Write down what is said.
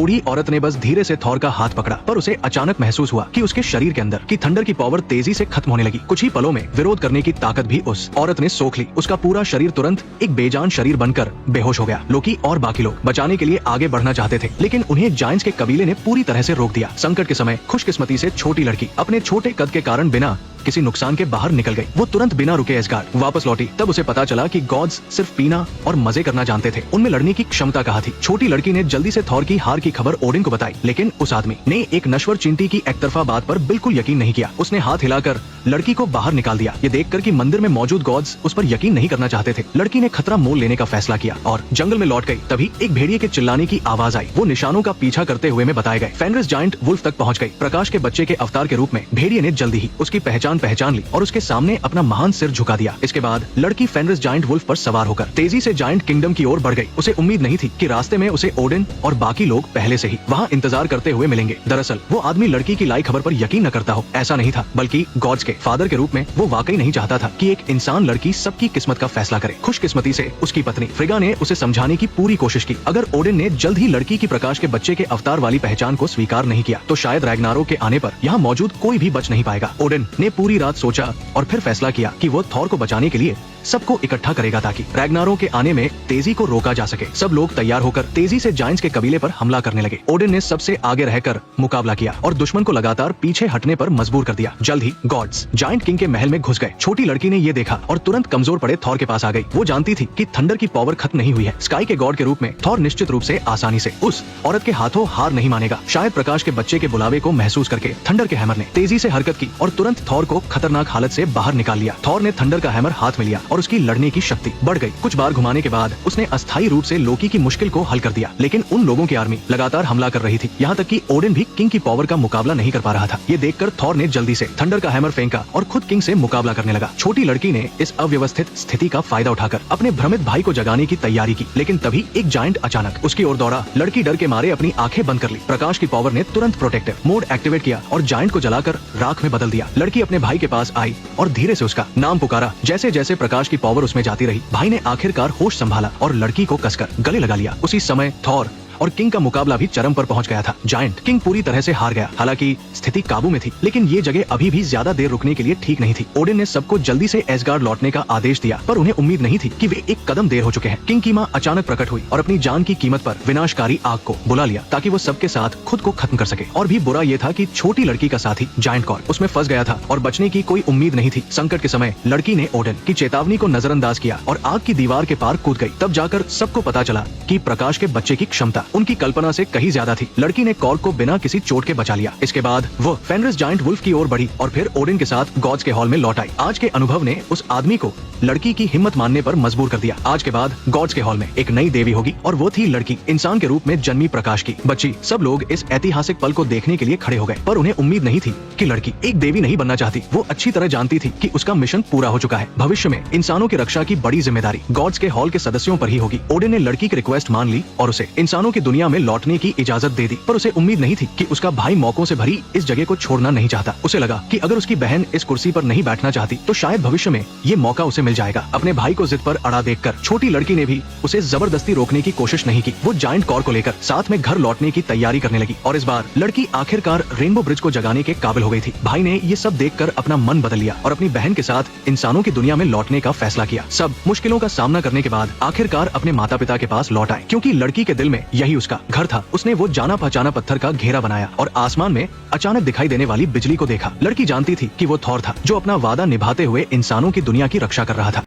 बूढ़ी औरत ने बस धीरे से थॉर का हाथ पकड़ा, पर उसे अचानक महसूस हुआ कि उसके शरीर के अंदर की थंडर की पावर तेजी से खत्म होने लगी। कुछ ही पलों में विरोध करने की ताकत भी उस औरत ने सोख ली। उसका पूरा शरीर तुरंत एक बेजान शरीर बनकर बेहोश हो गया। लोकी और बाकी लोग बचाने के लिए आगे बढ़ना चाहते थे, लेकिन उन्हें जायंट्स के कबीले ने पूरी तरह से रोक दिया। संकट के समय खुशकिस्मती से छोटी लड़की अपने छोटे कद के कारण बिना किसी नुकसान के बाहर निकल गई। वो तुरंत बिना रुके एसगार्ड वापस लौटी। तब उसे पता चला कि गॉड्स सिर्फ पीना और मजे करना जानते थे, उनमें लड़ने की क्षमता कहाँ थी। छोटी लड़की ने जल्दी से थॉर की हार की खबर ओडिन को बताई, लेकिन उस आदमी ने एक नश्वर चींटी की एकतरफा बात पर बिल्कुल यकीन नहीं किया। उसने हाथ हिलाकर लड़की को बाहर निकाल दिया, ये देखकर कि मंदिर में मौजूद गॉड्स उस पर यकीन नहीं करना चाहते थे। लड़की ने खतरा मोल लेने का फैसला किया और जंगल में लौट गई। तभी एक भेड़िए के चिल्लाने की आवाज आई। वो निशानों का पीछा करते हुए में बताए गए फेनरिस जायंट वुल्फ तक पहुंच गई। प्रकाश के बच्चे के अवतार के रूप में भेड़िए ने जल्दी ही उसकी पहचान ली और उसके सामने अपना महान सिर झुका दिया। इसके बाद लड़की फेनरिस जायंट वुल्फ पर सवार होकर तेजी से जायंट किंगडम की ओर बढ़ गई। उसे उम्मीद नहीं थी कि रास्ते में उसे ओडिन और बाकी लोग पहले से ही वहाँ इंतजार करते हुए मिलेंगे। दरअसल वो आदमी लड़की की लाई खबर पर यकीन न करता हो, ऐसा नहीं था, बल्कि गॉड्स के फादर के रूप में वो वाकई नहीं चाहता था कि एक इंसान लड़की सबकी किस्मत का फैसला करे। खुशकिस्मती से उसकी पत्नी फ्रिगा ने उसे समझाने की पूरी कोशिश की। अगर ओडिन ने जल्द ही लड़की की प्रकाश के बच्चे के अवतार वाली पहचान को स्वीकार नहीं किया तो शायद रैग्नारोक के आने पर यहाँ मौजूद कोई भी बच नहीं पाएगा। ओडिन ने पूरी रात सोचा और फिर फैसला किया कि वो थॉर को बचाने के लिए सबको इकट्ठा करेगा ताकि रैग्नारोक के आने में तेजी को रोका जा सके। सब लोग तैयार होकर तेजी से जायंट्स के कबीले पर हमला करने लगे। ओडिन ने सबसे आगे रहकर मुकाबला किया और दुश्मन को लगातार पीछे हटने पर मजबूर कर दिया। जल्द ही गॉड्स जायंट किंग के महल में घुस गए। छोटी लड़की ने ये देखा और तुरंत कमजोर पड़े थॉर के पास आ गई। वो जानती थी कि थंडर की पावर खत्म नहीं हुई है। स्काई के गॉड के रूप में थॉर निश्चित रूप से आसानी से उस औरत के हाथों हार नहीं मानेगा। शायद प्रकाश के बच्चे के बुलावे को महसूस करके थंडर के हैमर ने तेजी से हरकत की और तुरंत थॉर को खतरनाक हालत से बाहर निकाल लिया। थॉर ने थंडर का हैमर हाथ में लिया और उसकी लड़ने की शक्ति बढ़ गई। कुछ बार घुमाने के बाद उसने अस्थायी रूप से लोकी की मुश्किल को हल कर दिया, लेकिन उन लोगों की आर्मी लगातार हमला कर रही थी। यहाँ तक कि ओडिन भी किंग की पावर का मुकाबला नहीं कर पा रहा था। ये देखकर थॉर ने जल्दी से थंडर का हैमर फेंका और खुद किंग से मुकाबला करने लगा। छोटी लड़की ने इस अव्यवस्थित स्थिति का फायदा उठाकर अपने भ्रमित भाई को जगाने की तैयारी की, लेकिन तभी एक जायंट अचानक उसकी ओर दौड़ा। लड़की डर के मारे अपनी आंखें बंद कर ली। प्रकाश की पावर ने तुरंत प्रोटेक्टिव मोड एक्टिवेट किया और जायंट को जलाकर राख में बदल दिया। लड़की अपने भाई के पास आई और धीरे से उसका नाम पुकारा। जैसे जैसे प्रकाश की पावर उसमें जाती रही, भाई ने आखिरकार होश संभाला और लड़की को कसकर गले लगा लिया। उसी समय थॉर और किंग का मुकाबला भी चरम पर पहुंच गया था। जायंट किंग पूरी तरह से हार गया। हालांकि स्थिति काबू में थी, लेकिन ये जगह अभी भी ज्यादा देर रुकने के लिए ठीक नहीं थी। ओडिन ने सबको जल्दी से एसगार्ड लौटने का आदेश दिया, पर उन्हें उम्मीद नहीं थी कि वे एक कदम देर हो चुके हैं। किंग की मां अचानक प्रकट हुई और अपनी जान की कीमत पर विनाशकारी आग को बुला लिया ताकि वो सबके साथ खुद को खत्म कर सके। और भी बुरा ये था कि छोटी लड़की का साथी जायंट कॉर उसमें फंस गया था और बचने की कोई उम्मीद नहीं थी। संकट के समय लड़की ने ओडिन की चेतावनी को नजरअंदाज किया और आग की दीवार के पार कूद गई। तब जाकर सबको पता चला कि प्रकाश के बच्चे की क्षमता उनकी कल्पना से कहीं ज्यादा थी। लड़की ने कॉर्क को बिना किसी चोट के बचा लिया। इसके बाद वो फेनरिस जायंट वुल्फ की ओर बढ़ी और फिर ओडिन के साथ गॉड्स के हॉल में लौट आई। आज के अनुभव ने उस आदमी को लड़की की हिम्मत मानने पर मजबूर कर दिया। आज के बाद गॉड्स के हॉल में एक नई देवी होगी और वो थी लड़की, इंसान के रूप में जन्मी प्रकाश की बच्ची। सब लोग इस ऐतिहासिक पल को देखने के लिए खड़े हो गए, पर उन्हें उम्मीद नहीं थी कि लड़की एक देवी नहीं बनना चाहती। वो अच्छी तरह जानती थी कि उसका मिशन पूरा हो चुका है। भविष्य में इंसानों की रक्षा की बड़ी जिम्मेदारी गॉड्स के हॉल के सदस्यों पर ही होगी। ओडिन ने लड़की की रिक्वेस्ट मान ली और उसे इंसानों की दुनिया में लौटने की इजाजत दे दी, पर उसे उम्मीद नहीं थी कि उसका भाई मौकों से भरी इस जगह को छोड़ना नहीं चाहता। उसे लगा कि अगर उसकी बहन इस कुर्सी पर नहीं बैठना चाहती तो शायद भविष्य में ये मौका उसे मिल जाएगा। अपने भाई को जिद पर अड़ा देखकर छोटी लड़की ने भी उसे जबरदस्ती रोकने की कोशिश नहीं की। वो जायंट कॉर को लेकर साथ में घर लौटने की तैयारी करने लगी और इस बार लड़की आखिरकार रेनबो ब्रिज को जगाने के काबिल हो गई थी। भाई ने ये सब देखकर अपना मन बदल लिया और अपनी बहन के साथ इंसानों की दुनिया में लौटने का फैसला किया। सब मुश्किलों का सामना करने के बाद आखिरकार अपने माता पिता के पास लौट आए, क्योंकि लड़की के दिल में यही उसका घर था। उसने वो जाना पहचाना पत्थर का घेरा बनाया और आसमान में अचानक दिखाई देने वाली बिजली को देखा। लड़की जानती थी कि वो थॉर था जो अपना वादा निभाते हुए इंसानों की दुनिया की रक्षा कर रहा था।